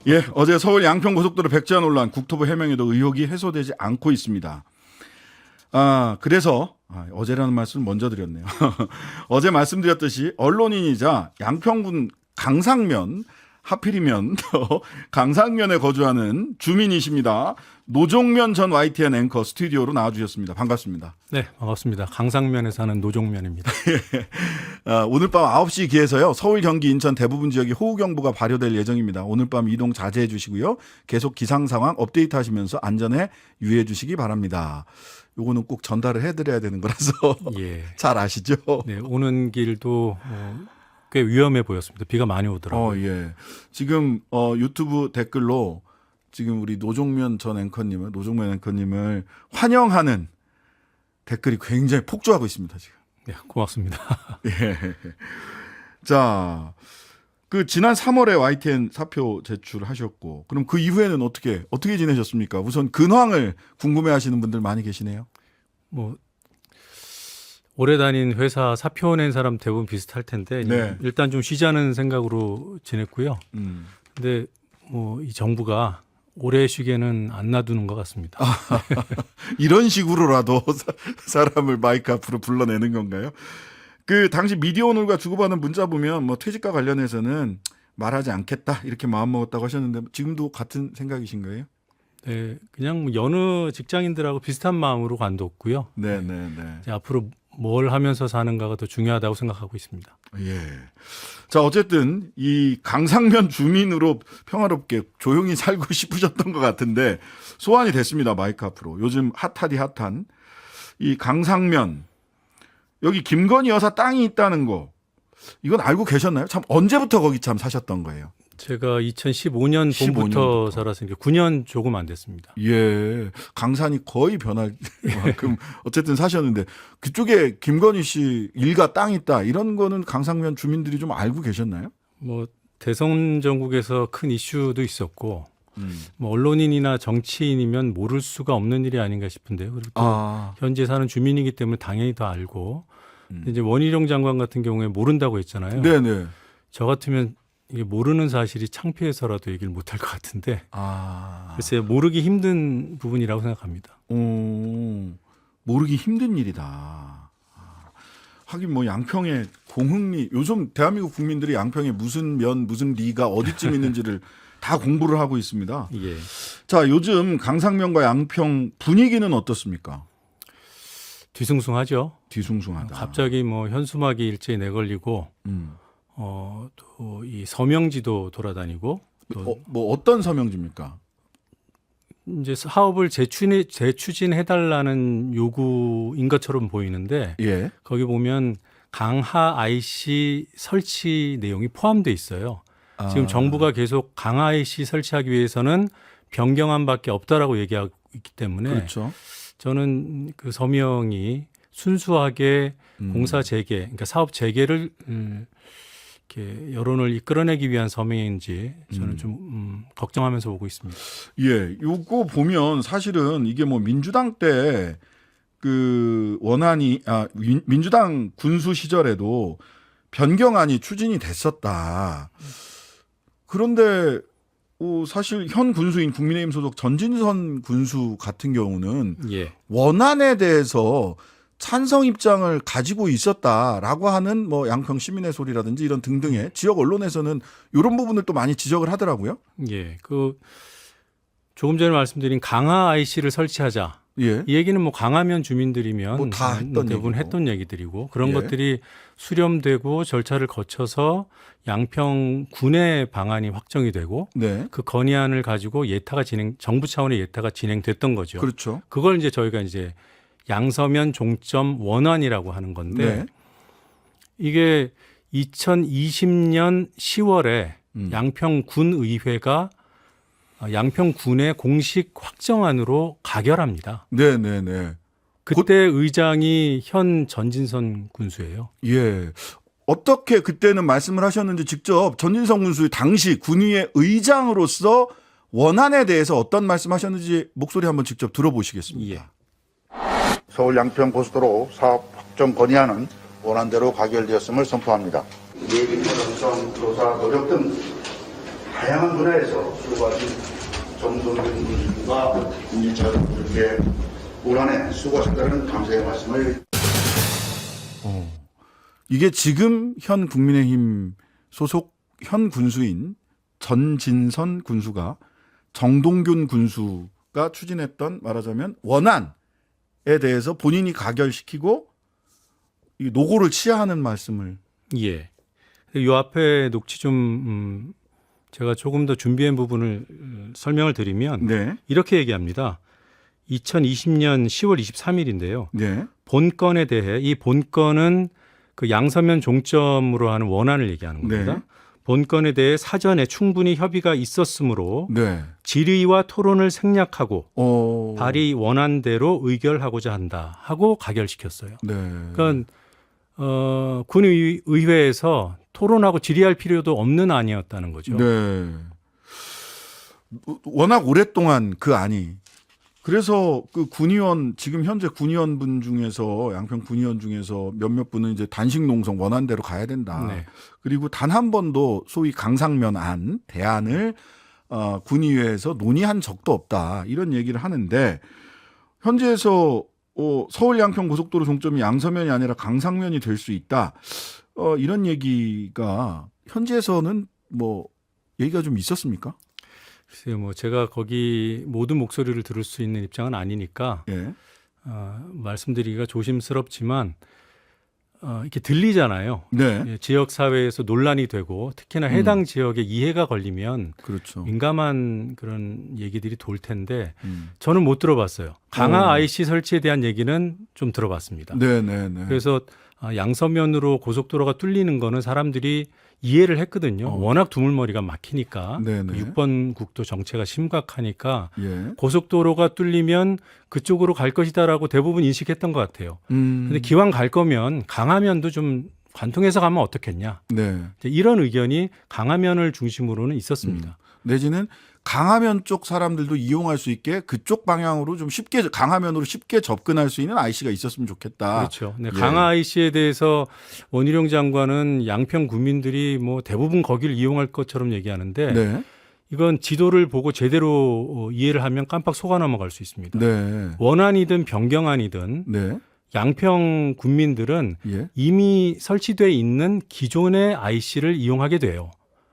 예, 어제 서울 양평고속도로 백지화 논란 국토부 해명에도 의혹이 해소되지 않고 있습니다. 그래서 어제라는 말씀을 먼저 드렸네요. 어제 말씀드렸듯이 언론인이자 양평군 강상면, 하필이면 강상면에 거주하는 주민이십니다. 노종면 전 YTN 앵커 스튜디오로 나와주셨습니다. 반갑습니다. 네, 반갑습니다. 강상면에 사는 노종면입니다. 오늘 밤 9시 기에서요. 서울, 경기, 인천 대부분 지역이 호우경보가 발효될 예정입니다. 오늘 밤 이동 자제해 주시고요. 계속 기상 상황 업데이트 하시면서 안전에 유의해 주시기 바랍니다. 요거는 꼭 전달을 해드려야 되는 거라서 예. 잘 아시죠? 네, 오는 길도 꽤 위험해 보였습니다. 비가 많이 오더라고요. 예. 지금 유튜브 댓글로 지금 우리 노종면 앵커님을 환영하는 댓글이 굉장히 폭주하고 있습니다. 지금. 네, 고맙습니다. 예. 자, 그 지난 3월에 YTN 사표 제출하셨고, 그럼 그 이후에는 어떻게 지내셨습니까? 우선 근황을 궁금해하시는 분들 많이 계시네요. 뭐 오래 다닌 회사 사표 낸 사람 대부분 비슷할 텐데 네. 일단 좀 쉬자는 생각으로 지냈고요. 근데 뭐 이 정부가 오래 쉬게는 안 놔두는 것 같습니다. 이런 식으로라도 사람을 마이크 앞으로 불러내는 건가요? 그 당시 미디어 오늘과 주고받은 문자 보면 뭐 퇴직과 관련해서는 말하지 않겠다 이렇게 마음먹었다고 하셨는데 지금도 같은 생각이신 거예요? 네, 그냥 뭐 여느 직장인들하고 비슷한 마음으로 관뒀고요. 네. 이제 앞으로 뭘 하면서 사는가가 더 중요하다고 생각하고 있습니다. 예. 자, 어쨌든 이 강상면 주민으로 평화롭게 조용히 살고 싶으셨던 것 같은데 소환이 됐습니다. 마이크 앞으로. 요즘 핫한 이 강상면 여기 김건희 여사 땅이 있다는 거 이건 알고 계셨나요? 참 언제부터 거기 참 사셨던 거예요? 제가 2015년 봄부터 살았으니까 9년 조금 안 됐습니다. 예, 강산이 거의 변할 만큼 어쨌든 사셨는데 그쪽에 김건희 씨 일가 땅 있다 이런 거는 강상면 주민들이 좀 알고 계셨나요? 뭐 대선 전국에서 큰 이슈도 있었고 뭐 언론인이나 정치인이면 모를 수가 없는 일이 아닌가 싶은데요. 그리고 또 현재 사는 주민이기 때문에 당연히 더 알고 이제 원희룡 장관 같은 경우에 모른다고 했잖아요. 네네. 저 같으면 이게 모르는 사실이 창피해서라도 얘기를 못할 것 같은데 글쎄 모르기 힘든 부분이라고 생각합니다. 모르기 힘든 일이다. 하긴 뭐 양평에 공흥리 요즘 대한민국 국민들이 양평에 무슨 면 무슨 리가 어디쯤 있는지를 다 공부를 하고 있습니다. 예. 자, 요즘 강상면과 양평 분위기는 어떻습니까? 뒤숭숭하죠. 뒤숭숭하다. 갑자기 뭐 현수막이 일제히 내걸리고 또 이 서명지도 돌아다니고 뭐 어떤 서명지입니까? 이제 사업을 재추진해달라는 요구인 것처럼 보이는데 예. 거기 보면 강하 IC 설치 내용이 포함되어 있어요. 지금 정부가 계속 강하 IC 설치하기 위해서는 변경안밖에 없다라고 얘기하고 있기 때문에 그렇죠. 저는 그 서명이 순수하게 공사 재개, 그러니까 사업 재개를 이렇게 여론을 이끌어내기 위한 서명인지 저는 좀 걱정하면서 보고 있습니다. 예, 요거 보면 사실은 이게 뭐 민주당 때 그 원안이 민주당 군수 시절에도 변경안이 추진이 됐었다. 그런데 사실 현 군수인 국민의힘 소속 전진선 군수 같은 경우는 예. 원안에 대해서 찬성 입장을 가지고 있었다라고 하는 뭐 양평 시민의 소리라든지 이런 등등의 지역 언론에서는 이런 부분을 또 많이 지적을 하더라고요. 예. 그 조금 전에 말씀드린 강하 IC를 설치하자. 예. 이 얘기는 뭐 강하면 주민들이면 뭐 다 했던 대부분 얘기고. 했던 얘기들이고 그런 예. 것들이 수렴되고 절차를 거쳐서 양평 군의 방안이 확정이 되고 네. 그 건의안을 가지고 정부 차원의 예타가 진행됐던 거죠. 그렇죠. 그걸 이제 저희가 이제 양서면 종점 원안이라고 하는 건데 네. 이게 2020년 10월에 양평군의회가 양평군의 공식 확정안으로 가결합니다. 네네네. 그때 의장이 현 전진선 군수예요. 예. 어떻게 그때는 말씀을 하셨는지 직접 전진성 군수 당시 군의회 의장으로서 원안에 대해서 어떤 말씀하셨는지 목소리 한번 직접 들어보시겠습니다. 예. 서울 양평 고속도로 사업 확정 건의안은 원안대로 가결되었음을 선포합니다. 예비조사 조사 노력 등 다양한 분야에서 수고하신 정동균 군수가 국민차장님께 올 한 해 수고하셨다는 감사의 말씀을 이게 지금 현 국민의힘 소속 현 군수인 전진선 군수가 정동균 군수가 추진했던 말하자면 원안에 대해서 본인이 가결시키고 이 노고를 취하하는 말씀을. 예. 요 앞에 녹취 좀 제가 조금 더 준비한 부분을 설명을 드리면 네. 이렇게 얘기합니다. 2020년 10월 23일인데요. 네. 본건에 대해 이 본건은 그 양서면 종점으로 하는 원안을 얘기하는 겁니다. 네. 본건에 대해 사전에 충분히 협의가 있었으므로 네. 질의와 토론을 생략하고 발의 원안대로 의결하고자 한다 하고 가결시켰어요. 네. 그러니까 군의회에서 토론하고 질의할 필요도 없는 안이었다는 거죠. 네. 워낙 오랫동안 그 안이. 그래서 그 군의원, 지금 현재 군의원분 중에서, 양평 군의원 중에서 몇몇 분은 이제 단식 농성 원안대로 가야 된다. 네. 그리고 단 한 번도 소위 강상면 안, 대안을 군의회에서 논의한 적도 없다. 이런 얘기를 하는데, 현재에서 서울 양평 고속도로 종점이 양서면이 아니라 강상면이 될 수 있다. 이런 얘기가 현재에서는 뭐 얘기가 좀 있었습니까? 글쎄요, 뭐 제가 거기 모든 목소리를 들을 수 있는 입장은 아니니까 예. 말씀드리기가 조심스럽지만 이렇게 들리잖아요. 네. 예, 지역 사회에서 논란이 되고 특히나 해당 지역에 이해가 걸리면 그렇죠. 민감한 그런 얘기들이 돌 텐데 저는 못 들어봤어요. 강화 IC 설치에 대한 얘기는 좀 들어봤습니다. 네네네. 그래서 양서면으로 고속도로가 뚫리는 거는 사람들이 이해를 했거든요. 워낙 두물머리가 막히니까 네네. 그 6번 국도 정체가 심각하니까 예. 고속도로가 뚫리면 그쪽으로 갈 것이다라고 대부분 인식했던 것 같아요. 근데 기왕 갈 거면 강화면도 좀 관통해서 가면 어떻겠냐. 네. 이제 이런 의견이 강화면을 중심으로는 있었습니다. 내지는 강화면 쪽 사람들도 이용할 수 있게 그쪽 방향으로 좀 쉽게 강화면으로 쉽게 접근할 수 있는 IC가 있었으면 좋겠다. 그렇죠. 네, 예. 강화 IC에 대해서 원희룡 장관은 양평 구민들이 뭐 대부분 거기를 이용할 것처럼 얘기하는데 네. 이건 지도를 보고 제대로 이해를 하면 깜빡 속아 넘어갈 수 있습니다. 네. 원안이든 변경안이든 네. 양평 군민들은 예. 이미 설치되어 있는 기존의 IC를 이용하게 돼요.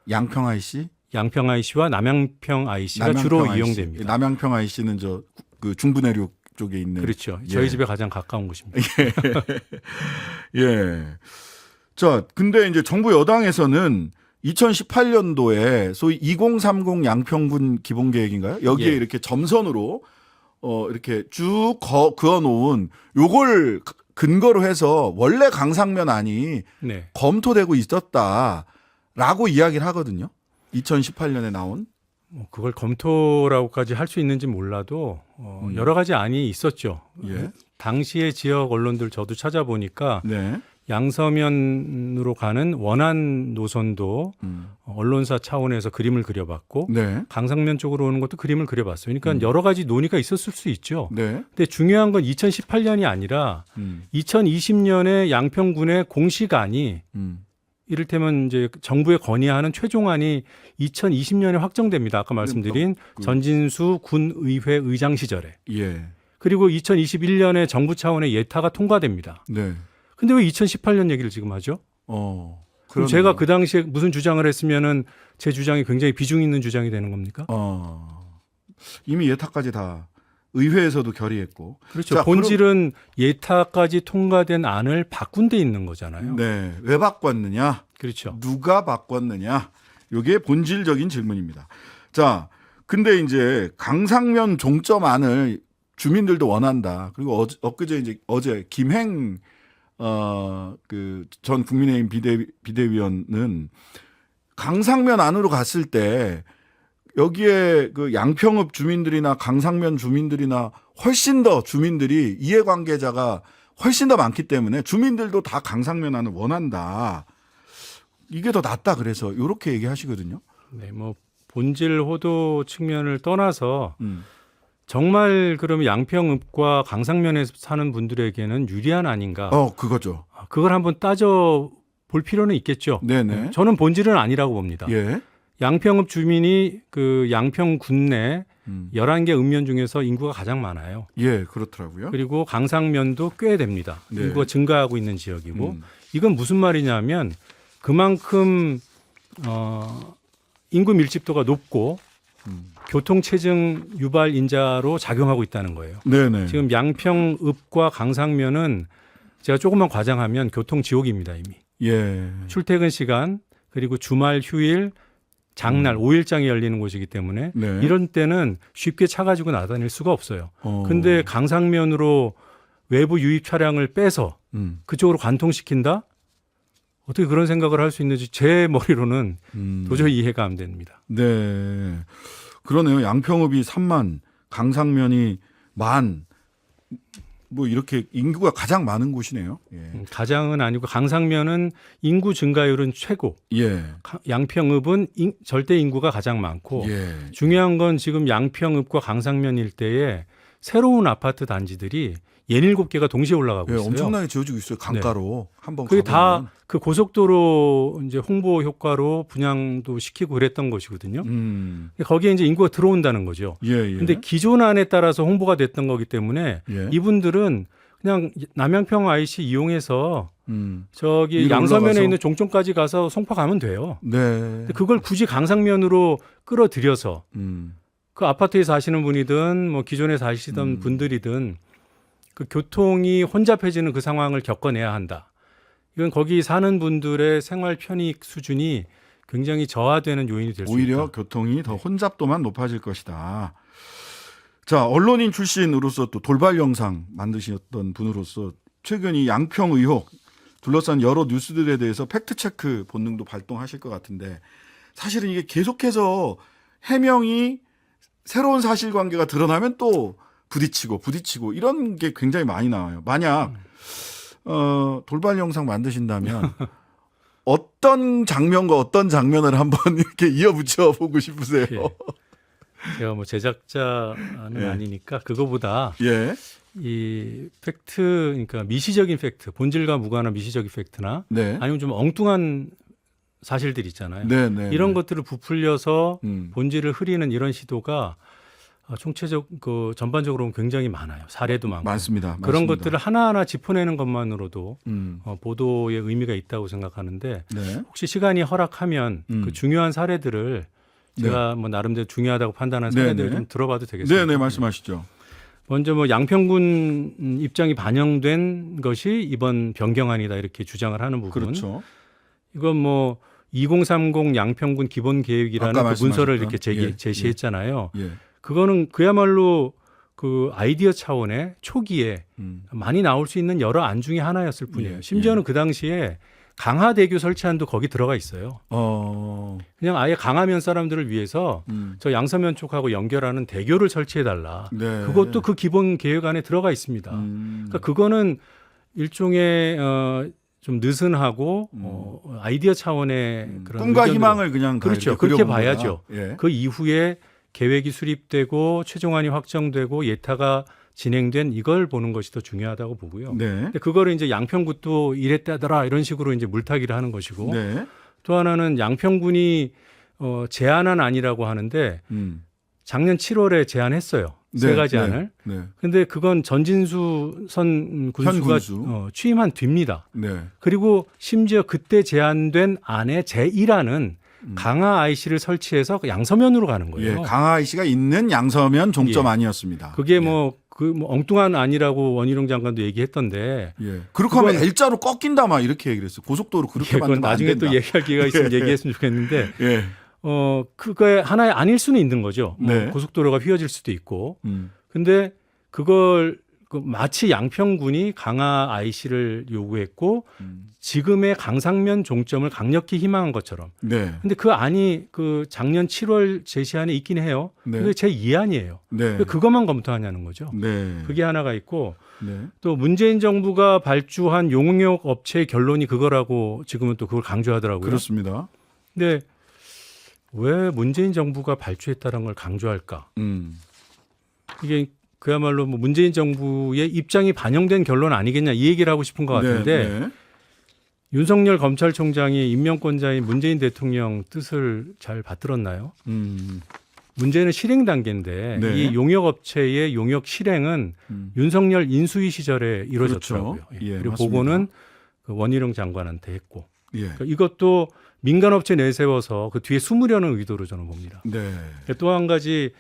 양평 IC, 양평 IC와 남양평 IC가 남양평 주로 IC. 이용됩니다. 남양평 IC는 저 그 중부내륙 쪽에 있는. 그렇죠. 예. 저희 집에 가장 가까운 곳입니다. 예. 자, 근데 이제 정부 여당에서는 2018년도에 소위 2030 양평군 기본계획인가요? 여기에 예. 이렇게 점선으로 이렇게 쭉 그어놓은 요걸 근거로 해서 원래 강상면 안이 네. 검토되고 있었다라고 이야기를 하거든요. 2018년에 나온. 뭐 그걸 검토라고까지 할 수 있는지 몰라도 여러 가지 안이 있었죠. 예. 당시의 지역 언론들 저도 찾아보니까 네. 양서면으로 가는 원안 노선도 언론사 차원에서 그림을 그려봤고 네. 강상면 쪽으로 오는 것도 그림을 그려봤어요. 그러니까 여러 가지 논의가 있었을 수 있죠. 네. 근데 중요한 건 2018년이 아니라 2020년에 양평군의 공식안이 이를테면 이제 정부에 건의하는 최종안이 2020년에 확정됩니다. 아까 말씀드린 전진수 군의회 의장 시절에. 예. 그리고 2021년에 정부 차원의 예타가 통과됩니다. 네. 근데 왜 2018년 얘기를 지금 하죠? 그럼 그러네요. 제가 그 당시에 무슨 주장을 했으면은 제 주장이 굉장히 비중 있는 주장이 되는 겁니까? 이미 예타까지 다 의회에서도 결의했고. 그렇죠. 자, 본질은 예타까지 통과된 안을 바꾼 데 있는 거잖아요. 네. 왜 바꿨느냐? 그렇죠. 누가 바꿨느냐? 이게 본질적인 질문입니다. 자, 근데 이제 강상면 종점안을 주민들도 원한다. 그리고 어제 김행 그 전 국민의힘 비대위원은 강상면 안으로 갔을 때 여기에 그 양평읍 주민들이나 강상면 주민들이나 훨씬 더 주민들이 이해관계자가 훨씬 더 많기 때문에 주민들도 다 강상면 안을 원한다. 이게 더 낫다. 그래서 이렇게 얘기하시거든요. 네, 뭐 본질 호도 측면을 떠나서 정말 그러면 양평읍과 강상면에 사는 분들에게는 유리한 아닌가? 그거죠. 그걸 한번 따져 볼 필요는 있겠죠. 네네. 저는 본질은 아니라고 봅니다. 예. 양평읍 주민이 그 양평군 내 11개 읍면 중에서 인구가 가장 많아요. 예, 그렇더라고요. 그리고 강상면도 꽤 됩니다. 네. 인구가 증가하고 있는 지역이고 이건 무슨 말이냐면 그만큼 인구 밀집도가 높고 교통체증 유발 인자로 작용하고 있다는 거예요. 네네. 지금 양평읍과 강상면은 제가 조금만 과장하면 교통 지옥입니다 이미. 예. 출퇴근 시간 그리고 주말 휴일 장날 5일장이 열리는 곳이기 때문에 네. 이런 때는 쉽게 차 가지고 나다닐 수가 없어요. 어. 근데 강상면으로 외부 유입 차량을 빼서 그쪽으로 관통시킨다? 어떻게 그런 생각을 할 수 있는지 제 머리로는 도저히 이해가 안 됩니다. 네. 그러네요. 양평읍이 3만, 강상면이 1만, 뭐 이렇게 인구가 가장 많은 곳이네요. 예. 가장은 아니고 강상면은 인구 증가율은 최고. 예. 양평읍은 절대 인구가 가장 많고 예. 중요한 건 지금 양평읍과 강상면 일대에 새로운 아파트 단지들이 17개가 동시에 올라가고 예, 있어요. 엄청나게 지어지고 있어요. 강가로 한번 그게 가보면. 다 그 고속도로 이제 홍보 효과로 분양도 시키고 그랬던 것이거든요. 거기에 이제 인구가 들어온다는 거죠. 예, 예. 근데 기존 안에 따라서 홍보가 됐던 거기 때문에 예. 이분들은 그냥 남양평 IC 이용해서 저기 위로 양서면에 올라가서? 있는 종점까지 가서 송파 가면 돼요. 네. 근데 그걸 굳이 강상면으로 끌어들여서 그 아파트에 사시는 분이든 뭐 기존에 사시던 분들이든 그 교통이 혼잡해지는 그 상황을 겪어내야 한다. 이건 거기 사는 분들의 생활 편익 수준이 굉장히 저하되는 요인이 될 수 있다. 오히려 교통이 더 혼잡도만 높아질 것이다. 자, 언론인 출신으로서 또 돌발 영상 만드셨던 분으로서 최근 이 양평 의혹 둘러싼 여러 뉴스들에 대해서 팩트체크 본능도 발동하실 것 같은데 사실은 이게 계속해서 해명이 새로운 사실관계가 드러나면 또 부딪히고 이런 게 굉장히 많이 나와요. 만약 돌발 영상 만드신다면 어떤 장면과 어떤 장면을 한번 이렇게 이어붙여 보고 싶으세요? 예. 제가 뭐 제작자는 예. 아니니까 그거보다 예. 이 팩트, 그러니까 미시적인 팩트, 본질과 무관한 미시적인 팩트나 네. 아니면 좀 엉뚱한 사실들 있잖아요. 네, 네. 이런 네. 것들을 부풀려서 음. 본질을 흐리는 이런 시도가 총체적 그 전반적으로 굉장히 많아요. 사례도 많고 많습니다. 그런 많습니다. 것들을 하나하나 짚어내는 것만으로도 음. 보도의 의미가 있다고 생각하는데 네. 혹시 시간이 허락하면 그 중요한 사례들을 제가 뭐 나름대로 중요하다고 판단한 네, 사례들을 네. 좀 들어봐도 되겠습니까? 네, 네, 말씀하시죠. 먼저 뭐 양평군 입장이 반영된 것이 이번 변경안이다 이렇게 주장을 하는 부분. 그렇죠. 이건 뭐 2030 양평군 기본 계획이라는 아까 그 문서를 말씀하셨던. 이렇게 예, 제시했잖아요. 예. 그거는 그야말로 그 아이디어 차원의 초기에 많이 나올 수 있는 여러 안 중에 하나였을 뿐이에요. 예, 심지어는 그 당시에 강화대교 설치안도 거기 들어가 있어요. 그냥 아예 강화면 사람들을 위해서 저 양서면 쪽하고 연결하는 대교를 설치해달라. 네. 그것도 그 기본 계획 안에 들어가 있습니다. 그러니까 그거는 일종의 좀 느슨하고 아이디어 차원의 그런 꿈과 의견으로. 희망을 그냥 그렇죠. 이렇게 그렇게 그려본 봐야죠. 거다. 예. 그 이후에 계획이 수립되고 최종안이 확정되고 예타가 진행된 이걸 보는 것이 더 중요하다고 보고요. 네. 근데 그거를 이제 양평군도 이랬다더라 이런 식으로 이제 물타기를 하는 것이고 네. 또 하나는 양평군이 제안은 아니라고 하는데 작년 7월에 제안했어요. 세 가지 안을. 네. 근데 그건 전진수 선 군수가 현 군수. 취임한 뒤입니다. 네. 그리고 심지어 그때 제안된 안의 제1안은 강화 IC를 설치해서 양서면으로 가는 거예요. 예. 강하이 씨가 있는 양서면 종점 예. 아니었습니다. 그게 뭐 엉뚱한 안이라고 원희룡 장관도 얘기했던데. 예. 그렇게 하면 L자로 꺾인다 막 이렇게 얘기를 했어요. 고속도로 그렇게 그건 만들면 안 나중에 된다. 또 얘기할 기회가 있으면 얘기했으면 좋겠는데. 예. 그게 하나의 아닐 수는 있는 거죠. 뭐 네. 고속도로가 휘어질 수도 있고. 근데 그걸 마치 양평군이 강화 IC를 요구했고 지금의 강상면 종점을 강력히 희망한 것처럼. 네. 근데 그 안이 그 작년 7월 제시안에 있긴 해요. 네. 그게 제 2안이에요. 네. 그것만 검토하냐는 거죠. 네. 그게 하나가 있고 네. 또 문재인 정부가 발주한 용역 업체의 결론이 그거라고 지금은 또 그걸 강조하더라고요. 그렇습니다. 근데 왜 문재인 정부가 발주했다는 걸 강조할까? 이게 그야말로 뭐 문재인 정부의 입장이 반영된 결론 아니겠냐 이 얘기를 하고 싶은 것 같은데 네. 네. 윤석열 검찰총장이 임명권자인 문재인 대통령 뜻을 잘 받들었나요? 문제는 실행 단계인데 네. 이 용역업체의 용역 실행은 윤석열 인수위 시절에 이루어졌더라고요. 그렇죠. 예. 예, 그리고 맞습니다. 보고는 그 원희룡 장관한테 했고 예. 그러니까 이것도 민간업체 내세워서 그 뒤에 숨으려는 의도로 저는 봅니다. 네. 또 한 가지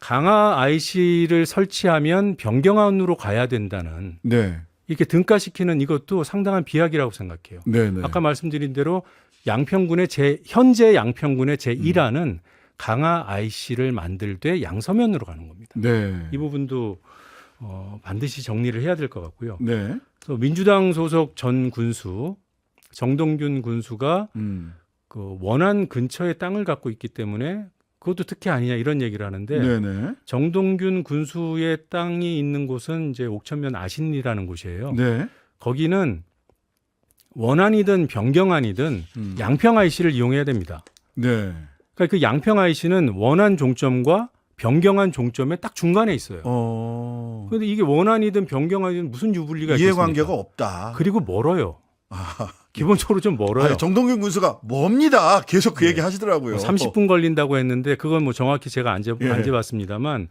강화 IC를 설치하면 변경안으로 가야 된다는 네. 이렇게 등가시키는 이것도 상당한 비약이라고 생각해요. 네. 네. 아까 말씀드린 대로 양평군의 현재 양평군의 제1안은 강화 IC를 만들 때 양서면으로 가는 겁니다. 네. 이 부분도 반드시 정리를 해야 될 것 같고요. 네. 또 민주당 소속 전 군수 정동균 군수가 그 원안 근처에 땅을 갖고 있기 때문에 그것도 특혜 아니냐 이런 얘기를 하는데 네네. 정동균 군수의 땅이 있는 곳은 이제 옥천면 아신리라는 곳이에요. 네. 거기는 원안이든 변경안이든 양평 IC를 이용해야 됩니다. 네. 그러니까 그 양평 IC는 원안 종점과 변경안 종점에 딱 중간에 있어요. 그런데 이게 원안이든 변경안이든 무슨 유불리가 있겠습니까? 이해관계가 없다. 그리고 멀어요. 기본적으로 좀 멀어요. 아니, 정동균 군수가 뭡니다. 계속 그 네. 얘기 하시더라고요. 30분 걸린다고 했는데 그건 뭐 정확히 제가 안 예. 재봤습니다만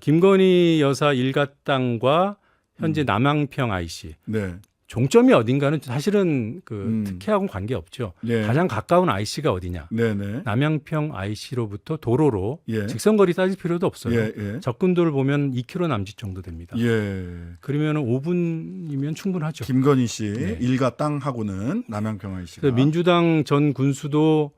김건희 여사 일가 땅과 현재 남양평 IC 네. 종점이 어딘가는 사실은 그 특혜하고는 관계없죠. 네. 가장 가까운 IC가 어디냐. 네네. 남양평 IC로부터 도로로 예. 직선거리 따질 필요도 없어요. 예. 예. 접근도를 보면 2km 남짓 정도 됩니다. 예. 그러면 5분이면 충분하죠. 김건희 씨 네. 일가 땅하고는 남양평 IC가. 그래서 민주당 전 군수도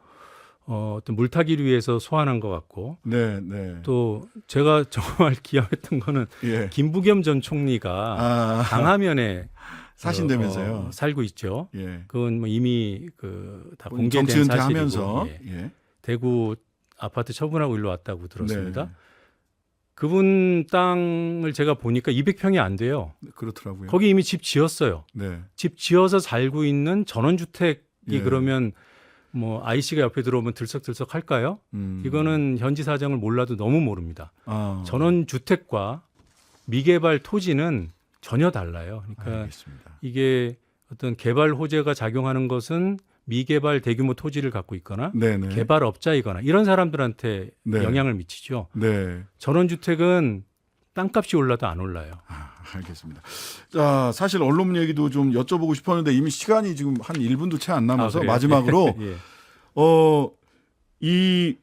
어떤 물타기를 위해서 소환한 것 같고 네, 네. 또 제가 정말 기억했던 거는 예. 김부겸 전 총리가 강화면에 사신되면서요. 살고 있죠. 예. 그건 뭐 이미 그 다 공개된 정치 사실이고 은퇴하면서 예. 예. 대구 아파트 처분하고 일로 왔다고 들었습니다. 네. 그분 땅을 제가 보니까 200평이 안 돼요. 그렇더라고요. 거기 이미 집 지었어요. 네. 집 지어서 살고 있는 전원주택이 예. 그러면 뭐 IC가 옆에 들어오면 들썩들썩 할까요? 이거는 현지 사정을 몰라도 너무 모릅니다. 전원주택과 미개발 토지는 전혀 달라요. 그러니까 알겠습니다. 이게 어떤 개발 호재가 작용하는 것은 미개발 대규모 토지를 갖고 있거나 네네. 개발업자이거나 이런 사람들한테 네. 영향을 미치죠. 네. 전원주택은 땅값이 올라도 안 올라요. 알겠습니다. 자, 사실 언론 얘기도 좀 여쭤보고 싶었는데 이미 시간이 지금 한 1분도 채 안 남아서 그래요? 마지막으로 예. 이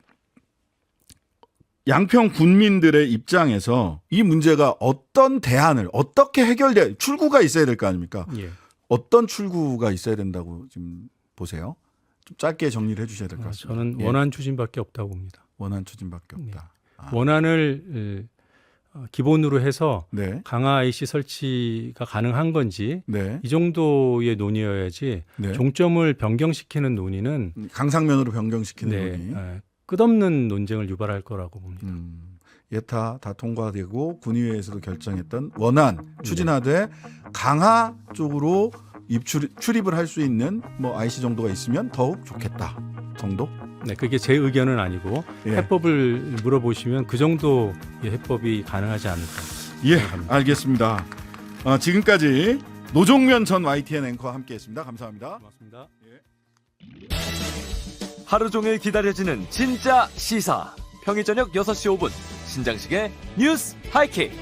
양평 군민들의 입장에서 이 문제가 어떤 대안을 어떻게 해결돼 출구가 있어야 될 거 아닙니까? 예. 어떤 출구가 있어야 된다고 지금 보세요? 좀 짧게 정리를 해주셔야 될 것 같습니다. 저는 예. 원안 추진밖에 없다고 봅니다. 원안 추진밖에 없다. 원안을 기본으로 해서 네, 강화 IC 설치가 가능한 건지 네, 이 정도의 논의여야지 네. 종점을 변경시키는 논의는 강상면으로 변경시키는 논의. 끝없는 논쟁을 유발할 거라고 봅니다. 예타 다 통과되고 군의회에서도 결정했던 원안 추진하되 강화 쪽으로 출입을 할 수 있는 뭐 IC 정도가 있으면 더욱 좋겠다 정도? 네, 그게 제 의견은 아니고 예. 해법을 물어보시면 그 정도의 해법이 가능하지 않을까. 예, 생각합니다. 알겠습니다. 지금까지 노종면 전 YTN 앵커와 함께했습니다. 감사합니다. 고맙습니다. 하루 종일 기다려지는 진짜 시사. 평일 저녁 6시 5분 신장식의 뉴스 하이킥.